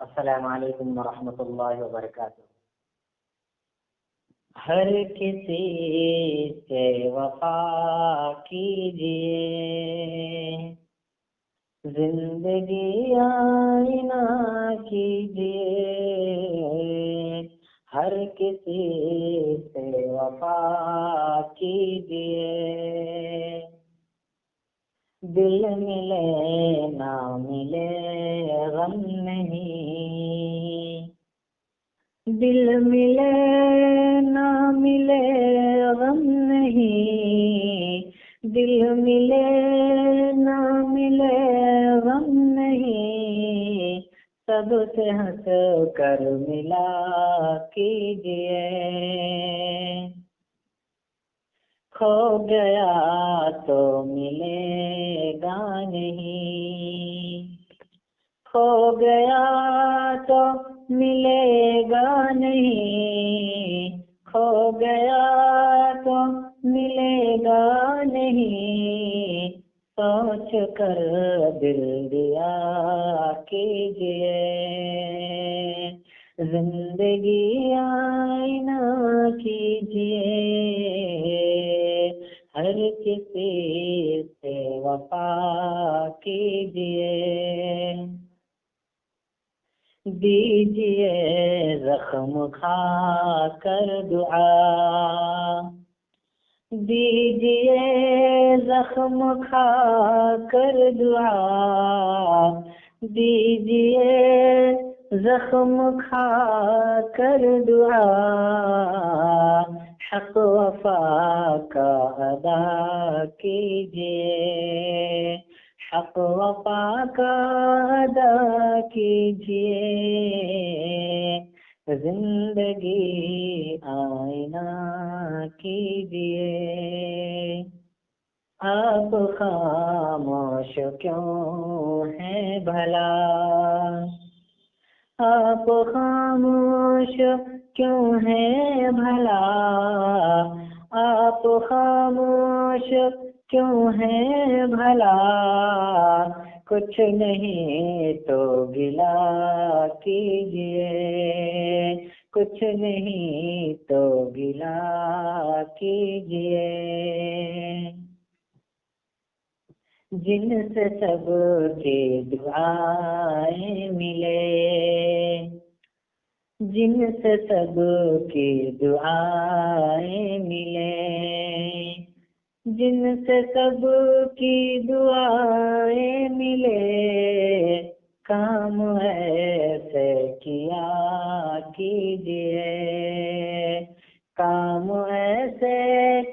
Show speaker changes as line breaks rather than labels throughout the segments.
السلام علیکم ورحمۃ اللہ وبرکاتہ۔ ہر کسی سے وفا کیجیے، زندگی آئینہ کیجیے، ہر کسی سے وفا کیجیے، دل ملے نہ ملے غم نہیں، دل ملے نہ ملے غم نہیں، دل ملے نہ ملے غم نہیں، سب سے ہنس کر ملا کیجیے، کھو گیا تو ملے گا نہیں، کھو گیا تو ملے گا نہیں، کھو گیا تو ملے گا نہیں، سوچ کر دل دیا کیجیے، زندگی آئینہ کیجیے، ہر کسی سے وفا کیجیے، دیجیے زخم کھا کر دعا، دیجیے زخم کھا کر دعا، دیجیے زخم کھا کر دعا، حق وفا کا ادا کیجیے، حق وفا کا ادا کیجیے، زندگی آئینہ کیجیے، آپ خاموش کیوں ہیں بھلا، آپ خاموش کیوں ہیں بھلا، آپ خاموش کیوں ہیں بھلا، کچھ نہیں تو گلہ کیجیے، کچھ نہیں تو گلہ کیجیے، جن سے سب کی دعائیں ملے، جن سے سب کی دعائیں ملے، جن سے سب کی دعائیں ملے، کام ایسے کیا کیجیے، کام ایسے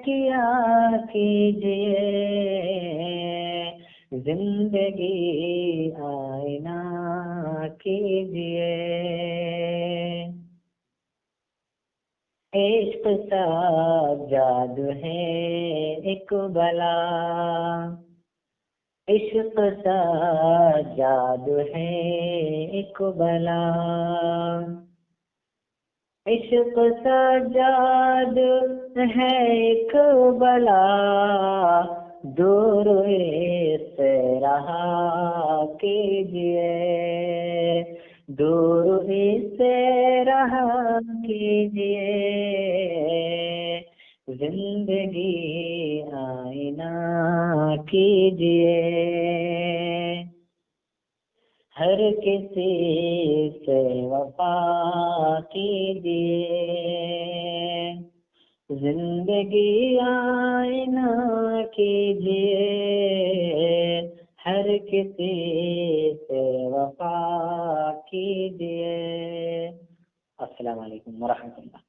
کیا کیجیے، زندگی آئینہ کیجیے، عشق سا جادو ہے ایک بلا، عشق سا جادو ہے ایک بلا، عشق سا جادو ہے ایک بلا، دور اس سے رہا کیجیے، دور اس سے رہا کیجیے، زندگی آئینہ کیجیے، ہر کسی سے وفا کیجیے، زندگی آئینہ کیجیے، ہر کسی سے وفا کیجیے۔ السلام علیکم ورحمۃ اللہ۔